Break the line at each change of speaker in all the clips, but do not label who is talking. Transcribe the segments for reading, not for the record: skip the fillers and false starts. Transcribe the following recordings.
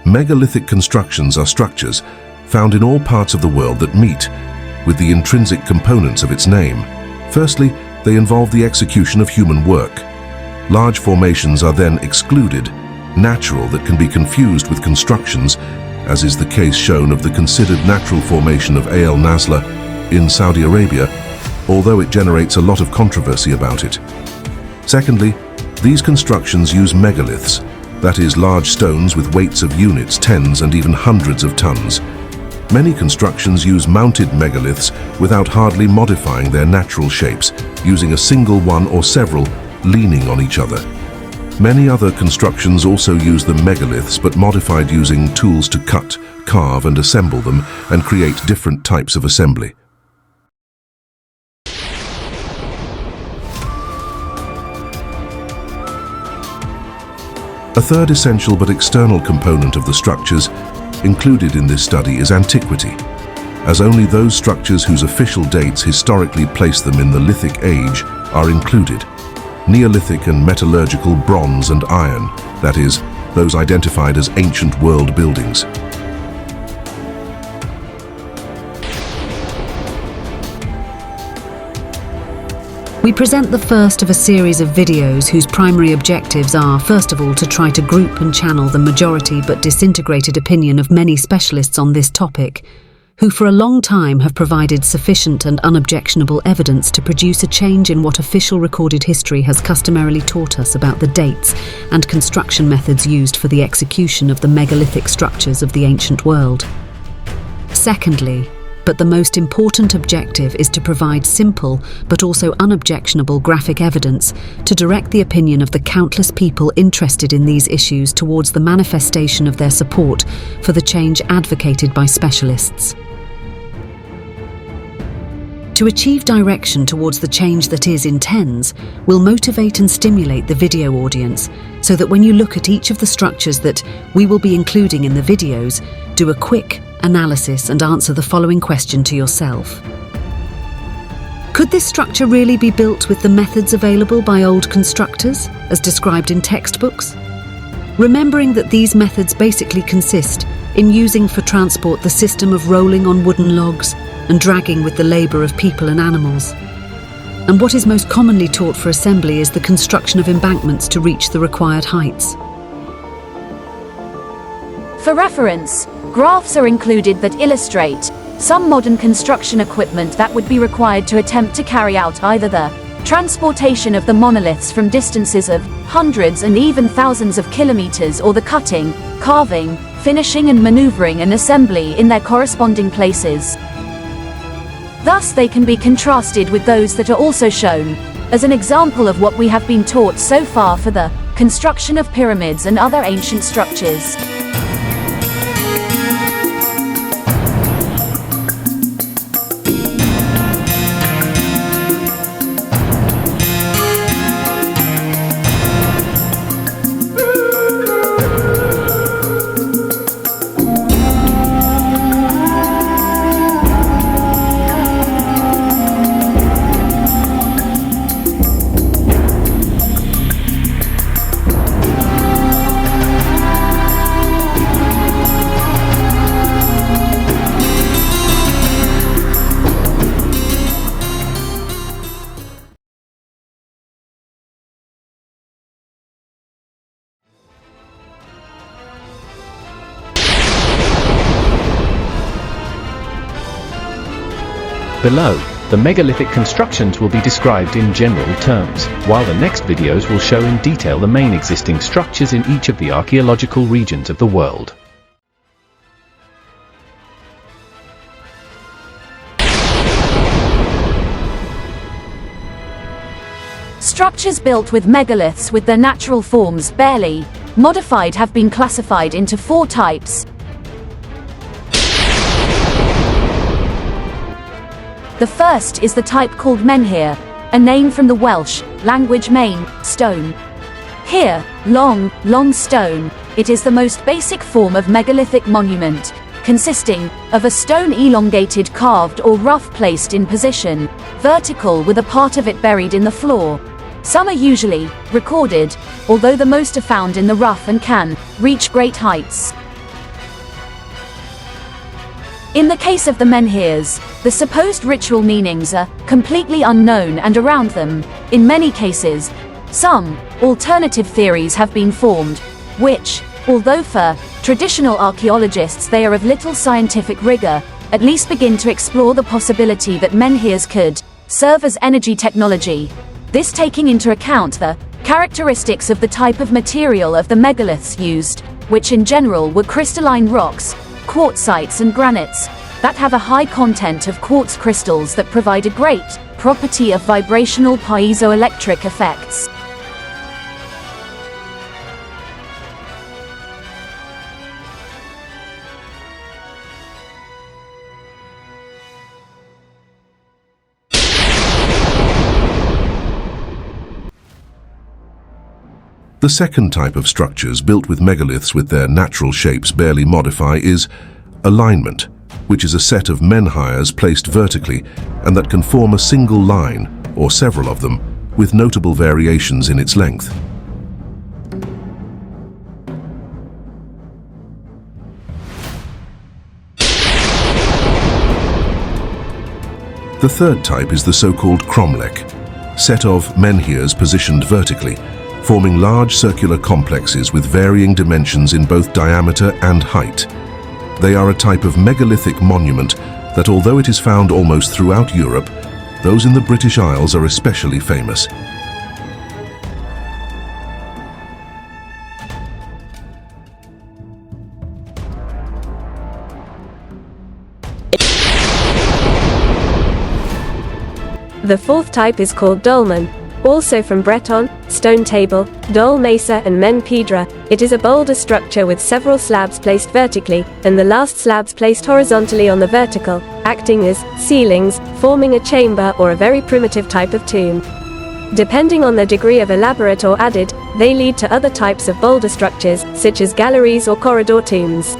Megalithic constructions are structures found in all parts of the world that meet with the intrinsic components of its name. Firstly, they involve the execution of human work. Large formations are then excluded, natural that can be confused with constructions, as is the case shown of the considered natural formation of El Nazla in Saudi Arabia, although it generates a lot of controversy about it. Secondly, these constructions use megaliths, that is, large stones with weights of units, tens and even hundreds of tons. Many constructions use mounted megaliths without hardly modifying their natural shapes, using a single one or several leaning on each other. Many other constructions also use the megaliths but modified using tools to cut, carve and assemble them and create different types of assembly. A third essential but external component of the structures included in this study is antiquity, as only those structures whose official dates historically place them in the Lithic Age are included. Neolithic and metallurgical bronze and iron, that is, those identified as ancient world buildings.
We present the first of a series of videos whose primary objectives are, first of all, to try to group and channel the majority but disintegrated opinion of many specialists on this topic, who for a long time have provided sufficient and unobjectionable evidence to produce a change in what official recorded history has customarily taught us about the dates and construction methods used for the execution of the megalithic structures of the ancient world. Secondly, but the most important objective is to provide simple but also unobjectionable graphic evidence to direct the opinion of the countless people interested in these issues towards the manifestation of their support for the change advocated by specialists. To achieve direction towards the change that is intends will motivate and stimulate the video audience so that when you look at each of the structures that we will be including in the videos, do a quick analysis and answer the following question to yourself. Could this structure really be built with the methods available by old constructors, as described in textbooks? Remembering that these methods basically consist in using for transport the system of rolling on wooden logs and dragging with the labour of people and animals. And what is most commonly taught for assembly is the construction of embankments to reach the required heights.
For reference, graphs are included that illustrate some modern construction equipment that would be required to attempt to carry out either the transportation of the monoliths from distances of hundreds and even thousands of kilometers or the cutting, carving, finishing and maneuvering and assembly in their corresponding places. Thus they can be contrasted with those that are also shown as an example of what we have been taught so far for the construction of pyramids and other ancient structures.
Below, the megalithic constructions will be described in general terms, while the next videos will show in detail the main existing structures in each of the archaeological regions of the world.
Structures built with megaliths with their natural forms barely modified have been classified into 4 types. The first is the type called menhir, a name from the Welsh language main, stone. Here, long stone, it is the most basic form of megalithic monument, consisting of a stone elongated, carved or rough placed in position, vertical with a part of it buried in the floor. Some are usually recorded, although the most are found in the rough and can reach great heights. In the case of the menhirs, the supposed ritual meanings are completely unknown, and around them, in many cases, some alternative theories have been formed, which, although for traditional archaeologists they are of little scientific rigor, at least begin to explore the possibility that menhirs could serve as energy technology. This taking into account the characteristics of the type of material of the megaliths used, which in general were crystalline rocks, quartzites and granites, that have a high content of quartz crystals that provide a great property of vibrational piezoelectric effects.
The second type of structures built with megaliths with their natural shapes barely modify is alignment, which is a set of menhirs placed vertically and that can form a single line, or several of them, with notable variations in its length. The third type is the so-called cromlech, set of menhirs positioned vertically, forming large circular complexes with varying dimensions in both diameter and height. They are a type of megalithic monument that, although it is found almost throughout Europe, those in the British Isles are especially famous.
The fourth type is called dolmen, also from Breton, stone table, dol mesa and men pedra. It is a boulder structure with several slabs placed vertically, and the last slabs placed horizontally on the vertical, acting as ceilings, forming a chamber or a very primitive type of tomb. Depending on the degree of elaborate or added, they lead to other types of boulder structures, such as galleries or corridor tombs.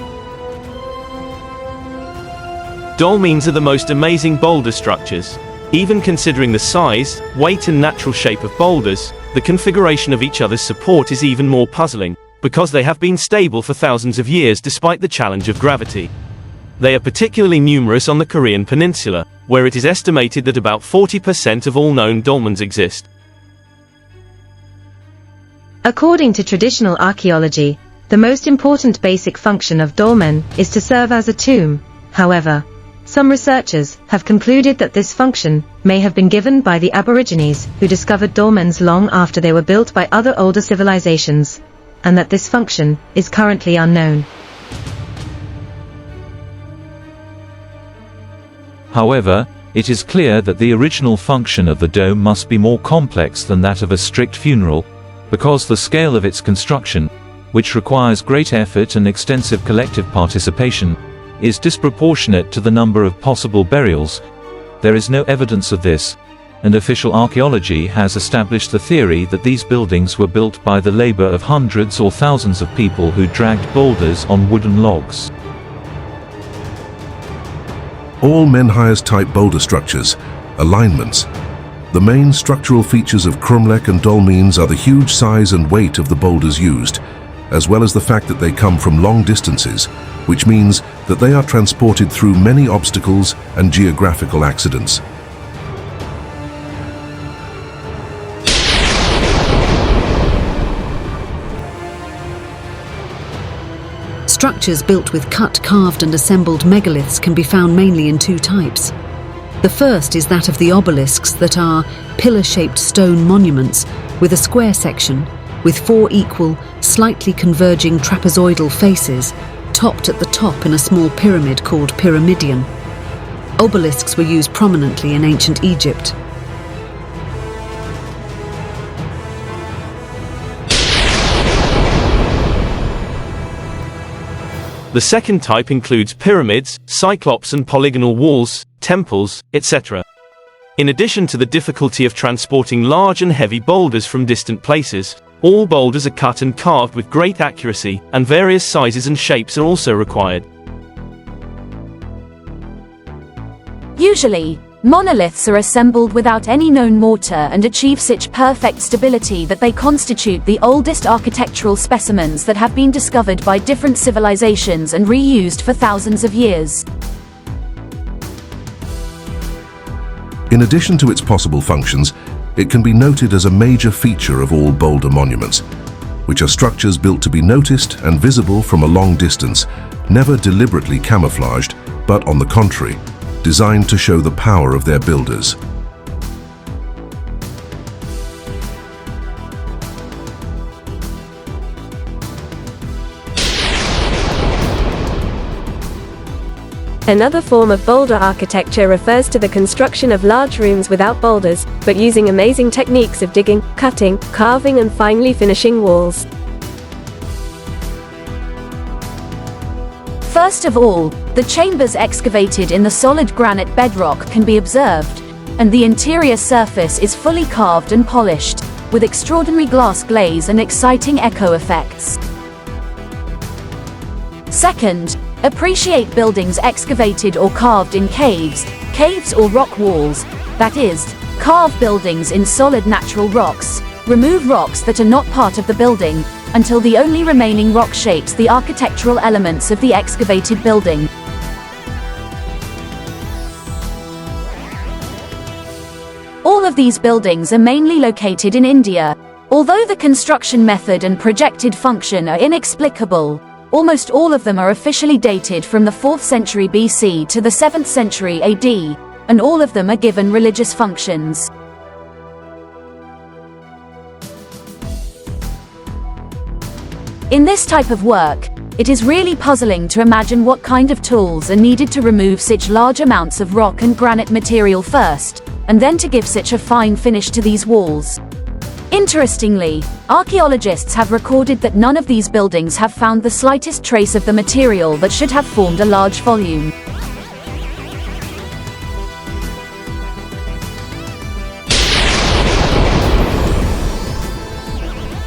Dolmens are the most amazing boulder structures. Even considering the size, weight and natural shape of boulders, the configuration of each other's support is even more puzzling, because they have been stable for thousands of years despite the challenge of gravity. They are particularly numerous on the Korean peninsula, where it is estimated that about 40% of all known dolmens exist.
According to traditional archaeology, the most important basic function of dolmen is to serve as a tomb. However, some researchers have concluded that this function may have been given by the Aborigines who discovered dolmens long after they were built by other older civilizations, and that this function is currently unknown.
However, it is clear that the original function of the dome must be more complex than that of a strict funeral, because the scale of its construction, which requires great effort and extensive collective participation, is disproportionate to the number of possible burials. There is no evidence of this, and official archaeology has established the theory that these buildings were built by the labor of hundreds or thousands of people who dragged boulders on wooden logs.
All menhirs-type boulder structures, alignments. The main structural features of cromlech and dolmens are the huge size and weight of the boulders used, as well as the fact that they come from long distances, which means that they are transported through many obstacles and geographical accidents.
Structures built with cut, carved and assembled megaliths can be found mainly in two types. The first is that of the obelisks, that are pillar-shaped stone monuments with a square section, with four equal, slightly converging trapezoidal faces, topped at the top in a small pyramid called pyramidion. Obelisks were used prominently in ancient Egypt.
The second type includes pyramids, cyclops and polygonal walls, temples, etc. In addition to the difficulty of transporting large and heavy boulders from distant places, all boulders are cut and carved with great accuracy, and various sizes and shapes are also required.
Usually, monoliths are assembled without any known mortar and achieve such perfect stability that they constitute the oldest architectural specimens that have been discovered by different civilizations and reused for thousands of years.
In addition to its possible functions, it can be noted as a major feature of all boulder monuments, which are structures built to be noticed and visible from a long distance, never deliberately camouflaged, but on the contrary, designed to show the power of their builders.
Another form of boulder architecture refers to the construction of large rooms without boulders, but using amazing techniques of digging, cutting, carving and finally finishing walls.
First of all, the chambers excavated in the solid granite bedrock can be observed, and the interior surface is fully carved and polished, with extraordinary glass glaze and exciting echo effects. Second, appreciate buildings excavated or carved in caves or rock walls, that is, carve buildings in solid natural rocks, remove rocks that are not part of the building, until the only remaining rock shapes the architectural elements of the excavated building. All of these buildings are mainly located in India. Although the construction method and projected function are inexplicable, almost all of them are officially dated from the 4th century BC to the 7th century AD, and all of them are given religious functions. In this type of work, it is really puzzling to imagine what kind of tools are needed to remove such large amounts of rock and granite material first, and then to give such a fine finish to these walls. Interestingly, archaeologists have recorded that none of these buildings have found the slightest trace of the material that should have formed a large volume.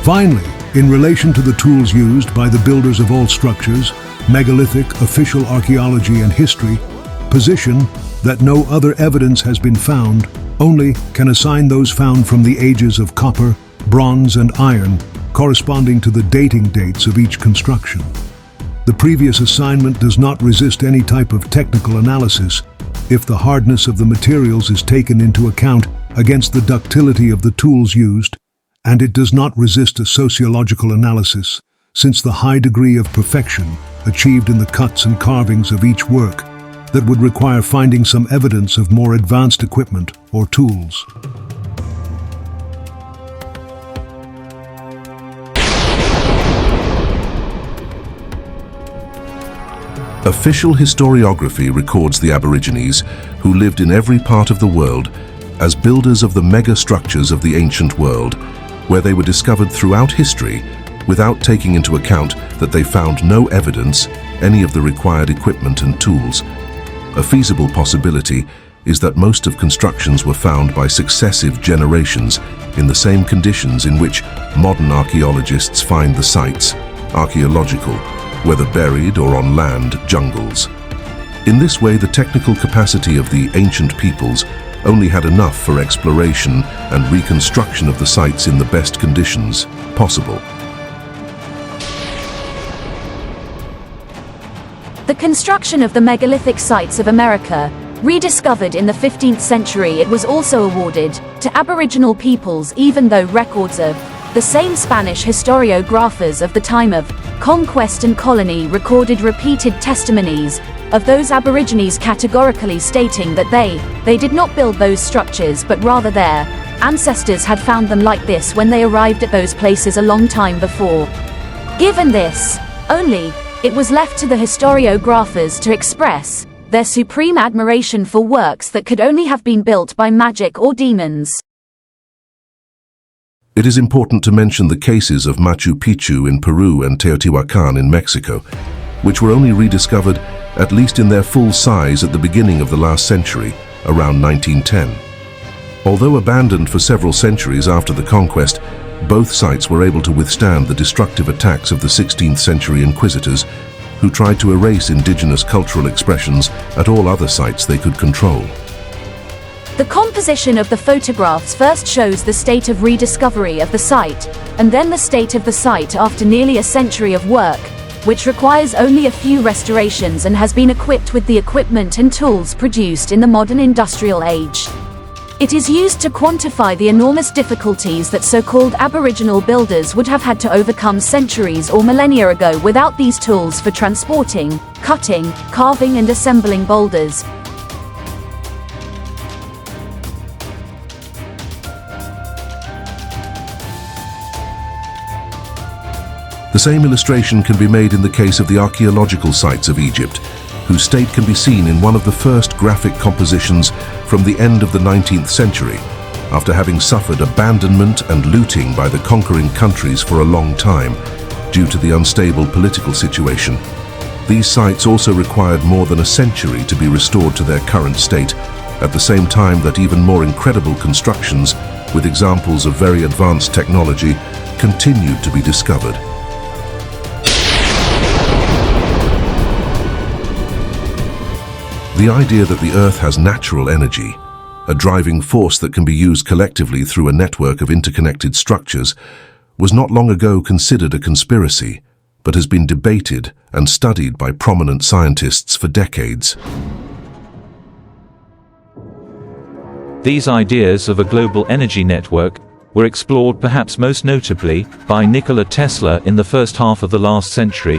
Finally, in relation to the tools used by the builders of all structures, megalithic, official archaeology and history position that no other evidence has been found, only can assign those found from the ages of copper, bronze and iron, corresponding to the dating dates of each construction. The previous assignment does not resist any type of technical analysis if the hardness of the materials is taken into account against the ductility of the tools used, and it does not resist a sociological analysis, since the high degree of perfection achieved in the cuts and carvings of each work that would require finding some evidence of more advanced equipment or tools.
Official historiography records the Aborigines, who lived in every part of the world, as builders of the mega-structures of the ancient world, where they were discovered throughout history, without taking into account that they found no evidence, any of the required equipment and tools. A feasible possibility is that most of constructions were found by successive generations in the same conditions in which modern archaeologists find the sites, archaeological, whether buried or on land, jungles. In this way, the technical capacity of the ancient peoples only had enough for exploration and reconstruction of the sites in the best conditions possible.
The construction of the megalithic sites of America, rediscovered in the 15th century, it was also awarded to Aboriginal peoples, even though records of the same Spanish historiographers of the time of conquest and colony recorded repeated testimonies of those Aborigines categorically stating that they did not build those structures, but rather their ancestors had found them like this when they arrived at those places a long time before. Given this, only it was left to the historiographers to express their supreme admiration for works that could only have been built by magic or demons.
It is important to mention the cases of Machu Picchu in Peru and Teotihuacan in Mexico, which were only rediscovered, at least in their full size, at the beginning of the last century, around 1910. Although abandoned for several centuries after the conquest, both sites were able to withstand the destructive attacks of the 16th century inquisitors, who tried to erase indigenous cultural expressions at all other sites they could control.
The composition of the photographs first shows the state of rediscovery of the site, and then the state of the site after nearly a century of work, which requires only a few restorations and has been equipped with the equipment and tools produced in the modern industrial age. It is used to quantify the enormous difficulties that so-called Aboriginal builders would have had to overcome centuries or millennia ago without these tools for transporting, cutting, carving and assembling boulders.
The same illustration can be made in the case of the archaeological sites of Egypt, whose state can be seen in one of the first graphic compositions from the end of the 19th century, after having suffered abandonment and looting by the conquering countries for a long time, due to the unstable political situation. These sites also required more than a century to be restored to their current state, at the same time that even more incredible constructions, with examples of very advanced technology, continued to be discovered. The idea that the Earth has natural energy, a driving force that can be used collectively through a network of interconnected structures, was not long ago considered a conspiracy, but has been debated and studied by prominent scientists for decades.
These ideas of a global energy network were explored perhaps most notably by Nikola Tesla in the first half of the last century,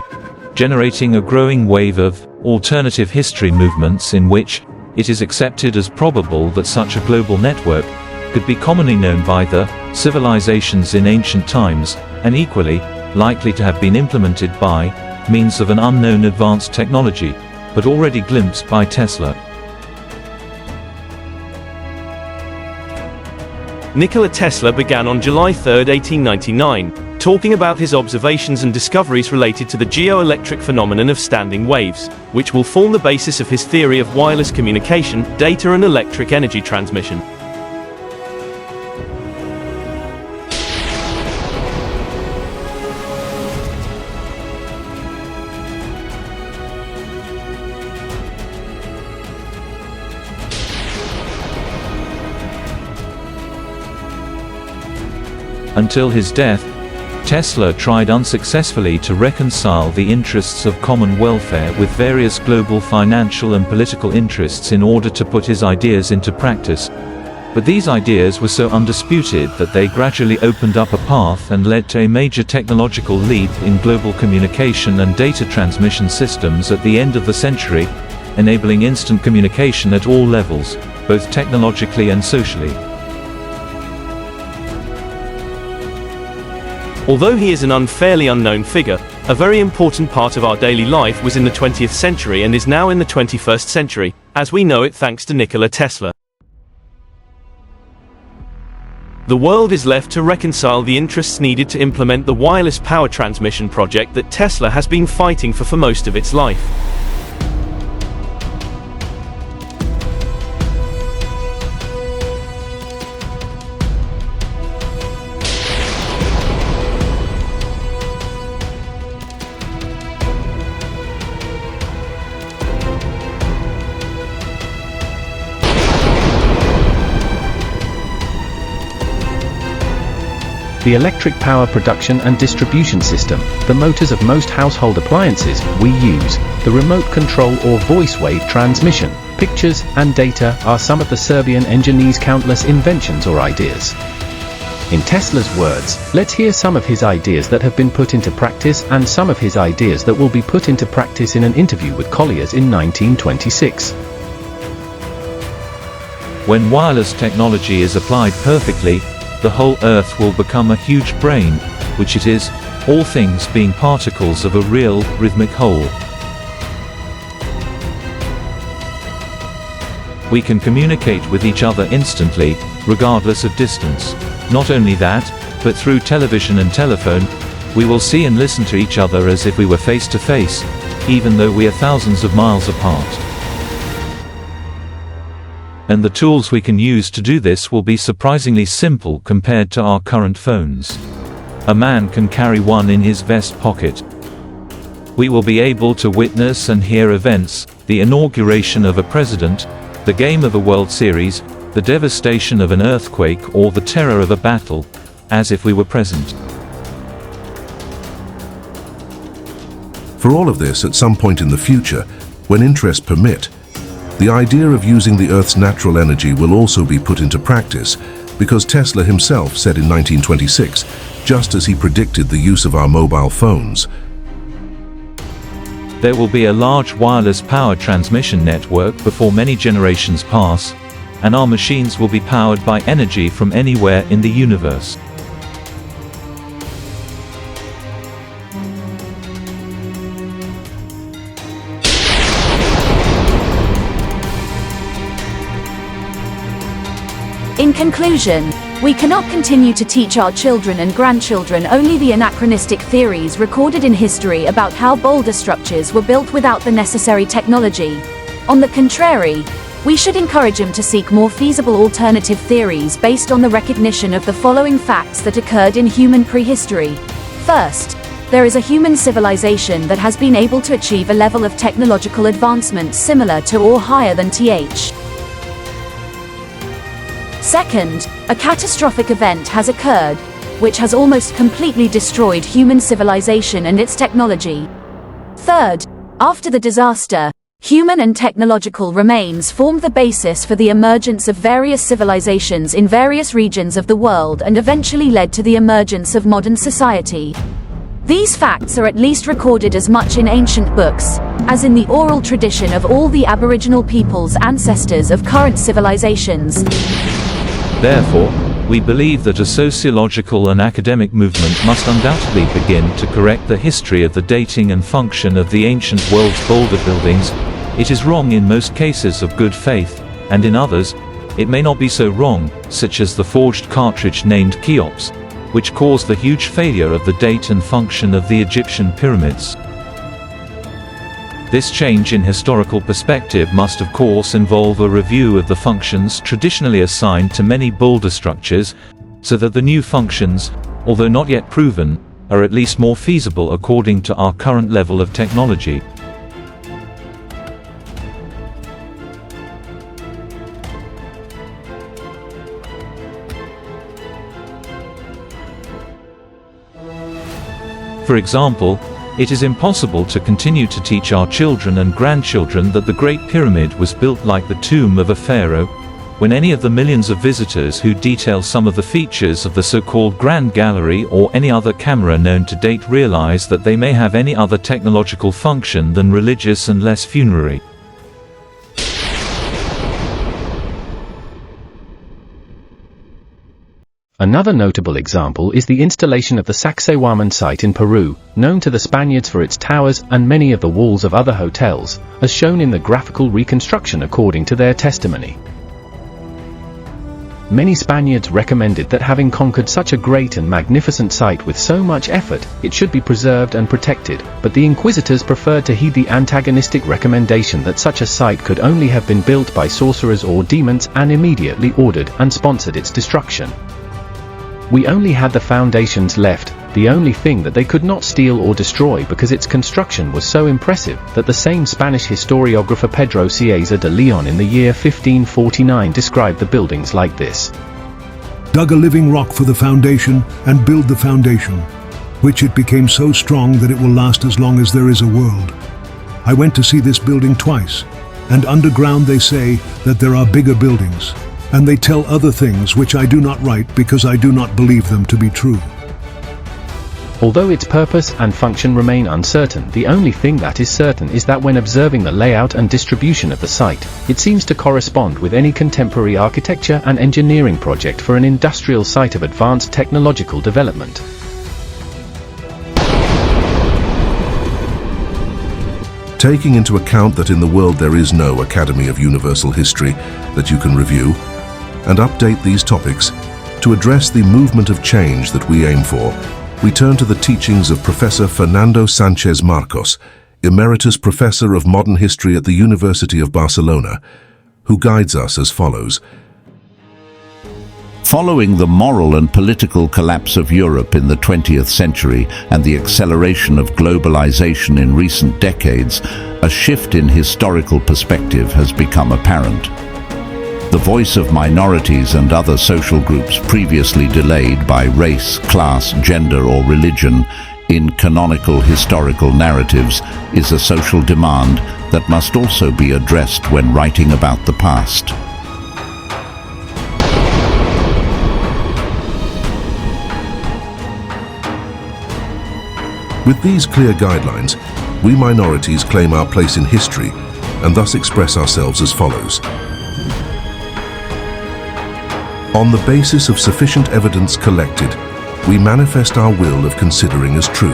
generating a growing wave of alternative history movements in which it is accepted as probable that such a global network could be commonly known by the civilizations in ancient times, and equally likely to have been implemented by means of an unknown advanced technology, but already glimpsed by Tesla.
Nikola Tesla began on July 3, 1899, talking about his observations and discoveries related to the geoelectric phenomenon of standing waves, which will form the basis of his theory of wireless communication, data and electric energy transmission.
Until his death, Tesla tried unsuccessfully to reconcile the interests of common welfare with various global financial and political interests in order to put his ideas into practice. But these ideas were so undisputed that they gradually opened up a path and led to a major technological leap in global communication and data transmission systems at the end of the century, enabling instant communication at all levels, both technologically and socially.
Although he is an unfairly unknown figure, a very important part of our daily life was in the 20th century and is now in the 21st century, as we know it thanks to Nikola Tesla. The world is left to reconcile the interests needed to implement the wireless power transmission project that Tesla has been fighting for most of its life.
The electric power production and distribution system, the motors of most household appliances we use, the remote control or voice wave transmission, pictures and data are some of the Serbian engineer's countless inventions or ideas. In Tesla's words, let's hear some of his ideas that have been put into practice and some of his ideas that will be put into practice in an interview with Colliers in 1926.
When wireless technology is applied perfectly, the whole Earth will become a huge brain, which it is, all things being particles of a real, rhythmic whole. We can communicate with each other instantly, regardless of distance. Not only that, but through television and telephone, we will see and listen to each other as if we were face to face, even though we are thousands of miles apart. And the tools we can use to do this will be surprisingly simple compared to our current phones. A man can carry one in his vest pocket. We will be able to witness and hear events, the inauguration of a president, the game of a World Series, the devastation of an earthquake or the terror of a battle, as if we were present.
For all of this, at some point in the future, when interests permit, The idea of using the Earth's natural energy will also be put into practice, because Tesla himself said in 1926, just as he predicted the use of our mobile phones,
There will be a large wireless power transmission network before many generations pass, and our machines will be powered by energy from anywhere in the universe.
In conclusion, we cannot continue to teach our children and grandchildren only the anachronistic theories recorded in history about how boulder structures were built without the necessary technology. On the contrary, we should encourage them to seek more feasible alternative theories based on the recognition of the following facts that occurred in human prehistory. First, there is a human civilization that has been able to achieve a level of technological advancement similar to or higher than th. Second, a catastrophic event has occurred, which has almost completely destroyed human civilization and its technology. Third, after the disaster, human and technological remains formed the basis for the emergence of various civilizations in various regions of the world and eventually led to the emergence of modern society. These facts are at least recorded as much in ancient books, as in the oral tradition of all the Aboriginal peoples' ancestors of current civilizations.
Therefore, we believe that a sociological and academic movement must undoubtedly begin to correct the history of the dating and function of the ancient world's boulder buildings. It is wrong in most cases of good faith, and in others, it may not be so wrong, such as the forged cartridge named Cheops, which caused the huge failure of the date and function of the Egyptian pyramids. This change in historical perspective must of course involve a review of the functions traditionally assigned to many boulder structures, so that the new functions, although not yet proven, are at least more feasible according to our current level of technology. For example, it is impossible to continue to teach our children and grandchildren that the Great Pyramid was built like the tomb of a pharaoh, when any of the millions of visitors who detail some of the features of the so-called Grand Gallery or any other camera known to date realize that they may have any other technological function than religious and less funerary.
Another notable example is the installation of the Sacsayhuaman site in Peru, known to the Spaniards for its towers and many of the walls of other hotels, as shown in the graphical reconstruction according to their testimony. Many Spaniards recommended that having conquered such a great and magnificent site with so much effort, it should be preserved and protected, but the inquisitors preferred to heed the antagonistic recommendation that such a site could only have been built by sorcerers or demons and immediately ordered and sponsored its destruction. We only had the foundations left, the only thing that they could not steal or destroy because its construction was so impressive that the same Spanish historiographer Pedro Cieza de Leon in the year 1549 described the buildings like this.
Dug a living rock for the foundation and build the foundation, which it became so strong that it will last as long as there is a world. I went to see this building twice, and underground they say that there are bigger buildings, and they tell other things which I do not write because I do not believe them to be true.
Although its purpose and function remain uncertain, the only thing that is certain is that when observing the layout and distribution of the site, it seems to correspond with any contemporary architecture and engineering project for an industrial site of advanced technological development.
Taking into account that in the world there is no Academy of Universal History that you can review, and update these topics, to address the movement of change that we aim for, we turn to the teachings of Professor Fernando Sánchez Marcos, Emeritus Professor of Modern History at the University of Barcelona, who guides us as follows.
Following the moral and political collapse of Europe in the 20th century and the acceleration of globalization in recent decades, a shift in historical perspective has become apparent. The voice of minorities and other social groups previously delayed by race, class, gender or religion in canonical historical narratives is a social demand that must also be addressed when writing about the past.
With these clear guidelines, we minorities claim our place in history and thus express ourselves as follows. On the basis of sufficient evidence collected, we manifest our will of considering as true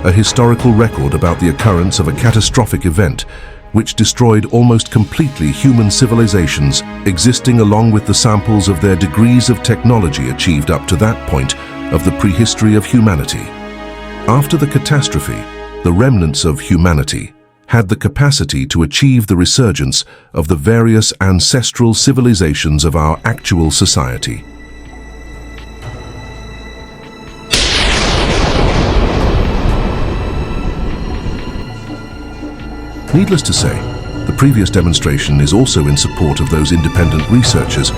a historical record about the occurrence of a catastrophic event which destroyed almost completely human civilizations existing along with the samples of their degrees of technology achieved up to that point of the prehistory of humanity. After the catastrophe, the remnants of humanity had the capacity to achieve the resurgence of the various ancestral civilizations of our actual society. Needless to say, the previous demonstration is also in support of those independent researchers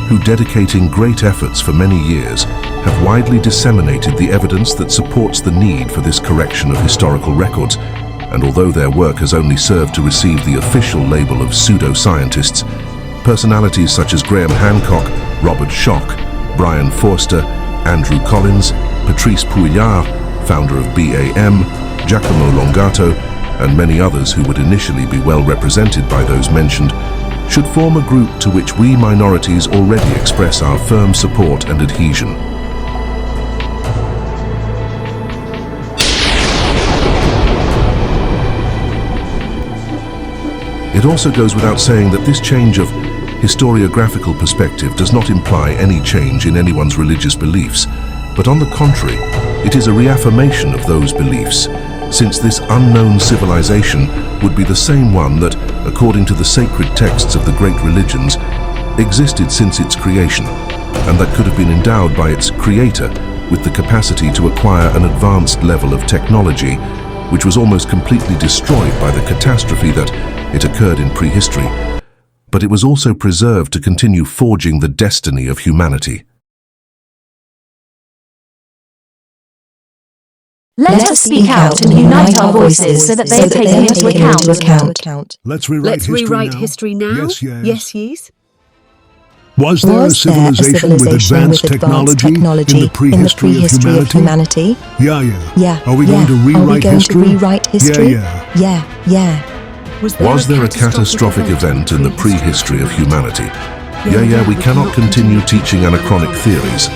who, dedicating great efforts for many years, have widely disseminated the evidence that supports the need for this correction of historical records, and although their work has only served to receive the official label of pseudo-scientists, personalities such as Graham Hancock, Robert Schoch, Brian Forster, Andrew Collins, Patrice Pouillard, founder of BAM, Giacomo Longato, and many others who would initially be well represented by those mentioned, should form a group to which we minorities already express our firm support and adhesion. It also goes without saying that this change of historiographical perspective does not imply any change in anyone's religious beliefs, but on the contrary, it is a reaffirmation of those beliefs, since this unknown civilization would be the same one that, according to the sacred texts of the great religions, existed since its creation, and that could have been endowed by its creator with the capacity to acquire an advanced level of technology, which was almost completely destroyed by the catastrophe that it occurred in prehistory, but it was also preserved to continue forging the destiny of humanity.
Let us speak out and unite our voices so that they are taken into account.
Let's rewrite history now.
Yes, yes.
Was there a civilization with advanced technology in the prehistory of humanity? Yeah. Are we going to rewrite history? Yeah.
Was there a catastrophic event in the prehistory of humanity? Yeah, we cannot continue teaching anachronic theories.